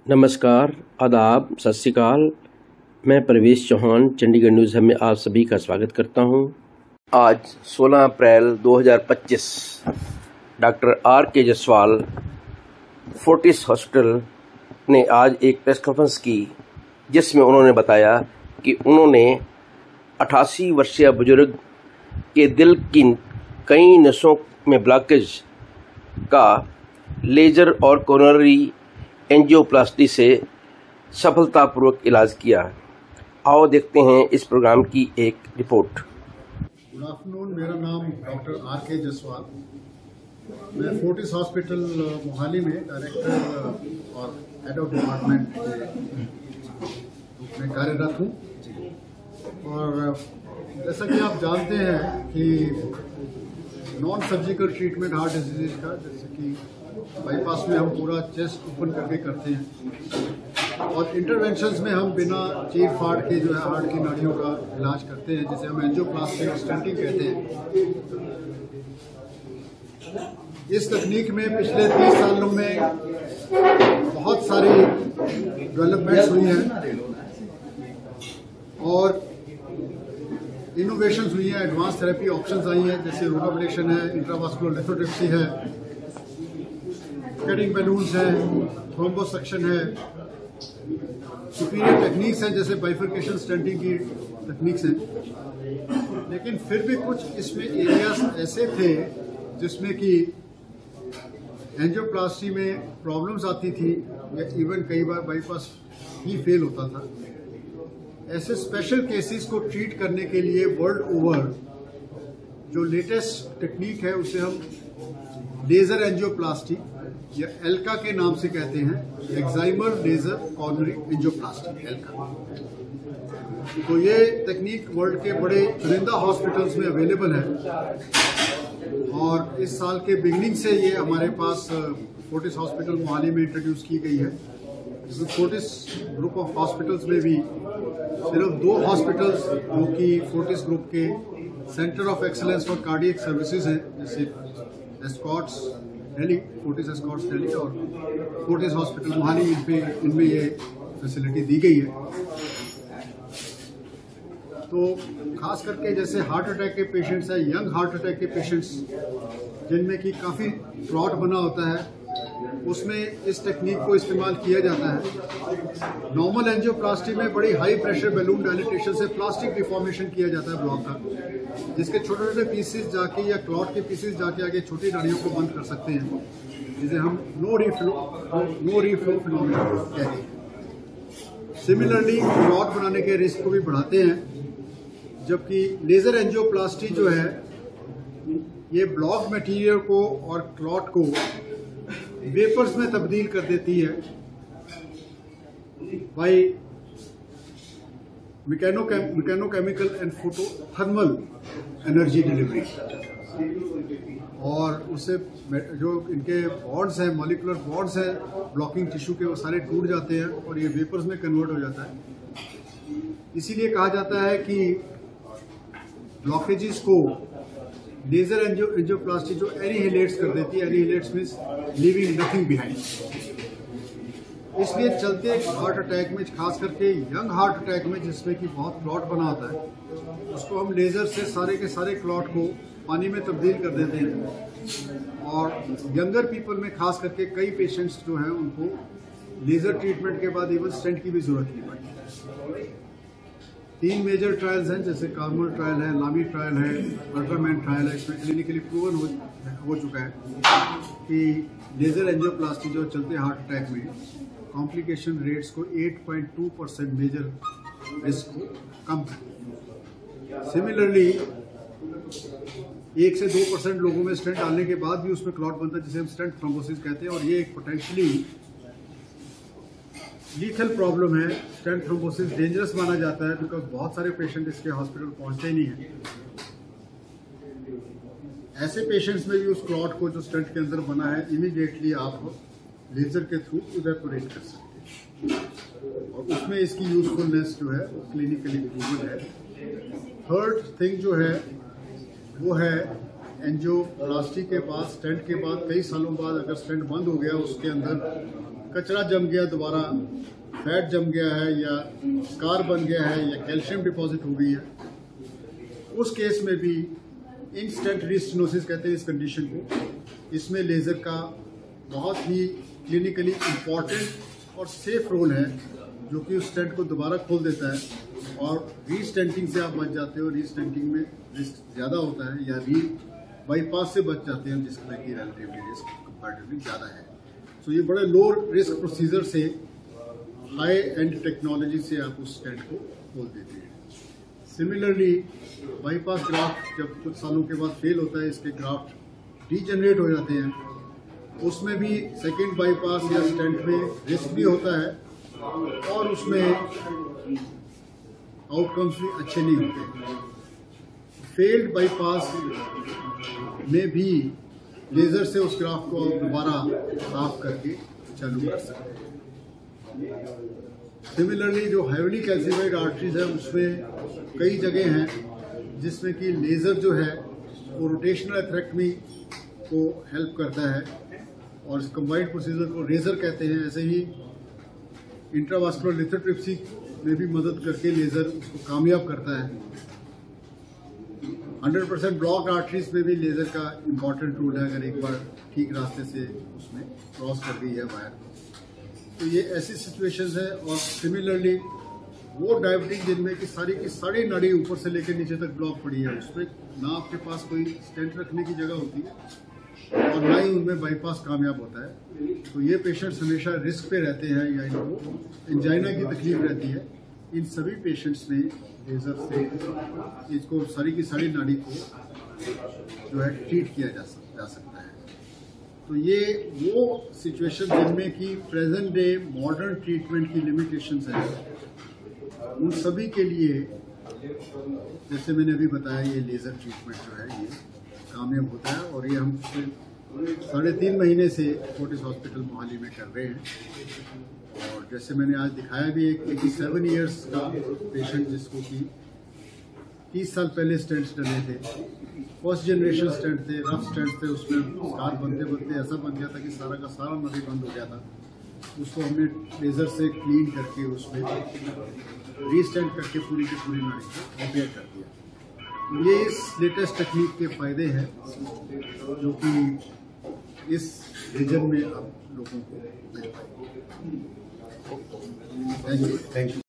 नमस्कार, आदाब, सत श्री अकाल। मैं प्रवेश चौहान चंडीगढ़ न्यूज़ में आप सभी का स्वागत करता हूं। आज 16 अप्रैल 2025 doctor R.K. Jaswal Fortis hospital ने आज एक प्रेस कॉन्फ्रेंस की, जिसमें उन्होंने बताया कि उन्होंने 88 वर्षीय बुजुर्ग के दिल की कई नसों में ब्लॉकेज का लेजर और कोरोनरी एंजियोप्लास्टी से सफलतापूर्वक इलाज किया। आओ देखते हैं इस प्रोग्राम की एक रिपोर्ट। गुड आफ्टरनून, मेरा नाम डॉक्टर R.K. जसवाल। मैं फोर्टिस हॉस्पिटल मोहाली में डायरेक्टर और हेड ऑफ डिपार्टमेंट के रूप में कार्यरत हूँ। और जैसा कि आप जानते हैं कि non surgical treatment heart disease का, जैसे कि बाईपास में हम पूरा चेस्ट ओपन करके करते हैं, और इंटरवेंशंस में हम बिना चीर फाड़ के जो है हार्ट की नाड़ियों का इलाज करते हैं, जिसे हम एंजियोप्लास्टी स्टेंटिंग कहते हैं। इस तकनीक में पिछले 30 सालों में बहुत सारी डेवलपमेंट्स हुई हैं और इनोवेशंस हुई हैं, एडवांस थेरेपी ऑप्शंस आई हैं, जैसे रोनाब्लेशन है, इंट्रावास्कुलर लिथोट्रिप्सी है, कटिंग बैलून्स है, थ्रोम्बोसक्शन है, सुपीरियर टेक्निक्स हैं जैसे बाइफरकेशन स्टेंटिंग की टेक्निक्स हैं। लेकिन फिर भी कुछ इसमें एरियाज ऐसे थे जिसमें कि एंजियोप्लास्टी में प्रॉब्लम्स आती थी या इवन कई बार बाईपास ही फेल होता था। ऐसे स्पेशल केसेस को ट्रीट करने के लिए वर्ल्ड ओवर जो लेटेस्ट टेक्निक है उसे हम लेजर एंजियोप्लास्टी या एल्का के नाम से कहते हैं, एक्साइमर लेजर कॉर्नरी एंजियोप्लास्टी एल्का। तो ये तकनीक वर्ल्ड के बड़े चुनिंदा हॉस्पिटल्स में अवेलेबल है और इस साल के बिगनिंग से ये हमारे पास फोर्टिस हॉस्पिटल मोहाली में इंट्रोड्यूस की गई है। इसमें फोर्टिस ग्रुप ऑफ हॉस्पिटल्स में भी सिर्फ 2 हॉस्पिटल्स जो कि फोर्टिस ग्रुप के centre of excellence for cardiac services हैं, जैसे Escorts Delhi, Fortis Escorts Delhi और फोर्टिस हॉस्पिटल मोहाली, इनमें ये फैसिलिटी दी गई है। तो खास करके जैसे हार्ट अटैक के पेशेंट्स हैं, यंग हार्ट अटैक के पेशेंट्स जिनमें कि काफ़ी क्लॉट बना होता है, उसमें इस टेक्निक को इस्तेमाल किया जाता है। नॉर्मल एंजियोप्लास्टी में बड़ी हाई प्रेशर बैलून डायलिटेशन से प्लास्टिक डिफॉर्मेशन किया जाता है ब्लॉक का, जिसके छोटे छोटे पीसेस जाके या क्लॉट के पीसेस जाके आगे छोटी नाड़ियों को बंद कर सकते हैं, जिसे हम नो रीफ्लो फिनोमेना कहते हैं। सिमिलरली क्लॉट बनाने के रिस्क को भी बढ़ाते हैं, जबकि लेजर एंजियोप्लास्टी जो है ये ब्लॉक मटेरियल को और क्लॉट को वेपर्स में तब्दील कर देती है by mechanochemical and photothermal energy delivery, और उससे जो इनके बॉन्ड्स हैं, मॉलिक्यूलर बॉन्ड्स हैं ब्लॉकिंग टिश्यू के, वो सारे टूट जाते हैं और ये वेपर्स में कन्वर्ट हो जाता है। इसीलिए कहा जाता है कि ब्लॉकेजेस को लेजर एंजियोप्लास्टी जो एनिहिलेट्स कर देती है, एनिहिलेट्स मीन्स लीविंग नथिंग बिहाइंड। इसलिए चलते हार्ट अटैक में, खास करके यंग हार्ट अटैक में जिसमें कि बहुत क्लॉट बना होता है, उसको हम लेजर से सारे के सारे क्लॉट को पानी में तब्दील कर देते हैं। और यंगर पीपल में खास करके कई पेशेंट्स जो हैं उनको लेजर ट्रीटमेंट के बाद इवन स्टेंट की भी जरूरत नहीं पड़ती। 3 मेजर ट्रायल्स हैं, जैसे कार्मल ट्रायल है, लामी ट्रायल है, अल्ट्रामैन ट्रायल है। इसमें क्लिनिकली प्रूवन हो चुका है कि लेजर एंजियोप्लास्टी जो चलते हार्ट अटैक में कॉम्प्लिकेशन रेट्स को 8.2% मेजर रिस्क को कम कर। सिमिलरली 1 से 2% लोगों में स्टेंट डालने के बाद भी उसमें क्लॉट बनता है, जिसे हम स्टेंट थ्रोम्बोसिस कहते हैं, और ये एक पोटेंशियली लीथल प्रॉब्लम है। स्टेंट थ्रोम्बोसिस डेंजरस माना जाता है बिकॉज बहुत सारे पेशेंट इसके हॉस्पिटल पहुंचते ही नहीं है। ऐसे पेशेंट्स में भी उस क्लॉट को जो स्टेंट के अंदर बना है इमीडिएटली आप लेजर के थ्रू इवेपोरेट कर सकते हैं, और उसमें इसकी यूजफुलनेस जो है वो क्लिनिकली प्रूवन है। थर्ड थिंग जो है वो है एंजियोप्लास्टी के बाद, स्टेंट के बाद कई सालों बाद अगर स्टेंट बंद हो गया, उसके अंदर कचरा जम गया, दोबारा फैट जम गया है, या स्कार बन गया है, या कैल्शियम डिपॉजिट हो गई है, उस केस में भी इंस्टेंट रीस्टेनोसिस कहते हैं इस कंडीशन को। इसमें लेज़र का बहुत ही क्लिनिकली इम्पॉर्टेंट और सेफ रोल है, जो कि उस स्टेंट को दोबारा खोल देता है और रीस्टेंटिंग से आप बच जाते हो। रीस्टेंटिंग में रिस्क ज़्यादा होता है, या बाईपास से बच जाते हैं जिसमें कि रिलेटिवली रिस्क कंपैरेटिवली ज़्यादा है। तो ये बड़े लो रिस्क प्रोसीजर से हाई एंड टेक्नोलॉजी से आप उस स्टेंट को खोल देते हैं। सिमिलरली बाईपास ग्राफ्ट जब कुछ सालों के बाद फेल होता है, इसके ग्राफ्ट डीजनरेट हो जाते हैं, उसमें भी सेकेंड बाईपास या स्टेंट में रिस्क भी होता है और उसमें आउटकम्स भी अच्छे नहीं होते। फेल्ड बाईपास में भी लेजर से उस ग्राफ्ट को आप दोबारा साफ करके चालू कर सकते हैं। सिमिलरली जो हैवीली कैल्सिफाइड आर्टरीज है, उसमें कई जगह हैं जिसमें कि लेजर जो है वो रोटेशनल एथरेक्टमी को हेल्प करता है और इस कंबाइंड प्रोसीजर को रेजर कहते हैं। ऐसे ही इंट्रावास्कुलर लिथोट्रिप्सी में भी मदद करके लेजर उसको कामयाब करता है। 100% ब्लॉक आर्टरीज में भी लेजर का इम्पॉर्टेंट रोल है, अगर एक बार ठीक रास्ते से उसमें क्रॉस कर गई है वायर। तो ये ऐसी सिचुएशंस है। और सिमिलरली वो डायबिटिक जिनमें कि सारी की सारी नाड़ी ऊपर से लेकर नीचे तक ब्लॉक पड़ी है, उसमें ना आपके पास कोई स्टेंट रखने की जगह होती है और ना ही उनमें बाईपास कामयाब होता है। तो ये पेशेंट्स हमेशा रिस्क पे रहते हैं या इनको एंजाइना की तकलीफ रहती है। इन सभी पेशेंट्स में लेजर से इसको सारी की सारी नाड़ी को जो है ट्रीट किया जा सकता है। तो ये वो सिचुएशन जिनमें कि प्रेजेंट डे मॉडर्न ट्रीटमेंट की लिमिटेशंस हैं, उन सभी के लिए जैसे मैंने अभी बताया, ये लेज़र ट्रीटमेंट जो है ये कामयाब होता है। और ये हम 3.5 महीने से फोर्टिस हॉस्पिटल मोहाली में कर रहे हैं। और जैसे मैंने आज दिखाया भी, एक 87 ईयर्स का पेशेंट जिसको कि 30 साल पहले स्टेंट्स डले थे, फर्स्ट जनरेशन स्टेंट थे, रफ स्टेंट्स थे, उसमें स्कार बनते बनते ऐसा बन गया था कि सारा का सारा नदी बंद हो गया था। उसको हमने लेज़र से क्लीन करके उसमें रीस्टेंट करके पूरी की पूरी नाड़ी को रिपेयर कर दिया। ये इस लेटेस्ट तकनीक के फायदे हैं जो कि इस रीजन में अब लोगों को मिल पाए। Thank you.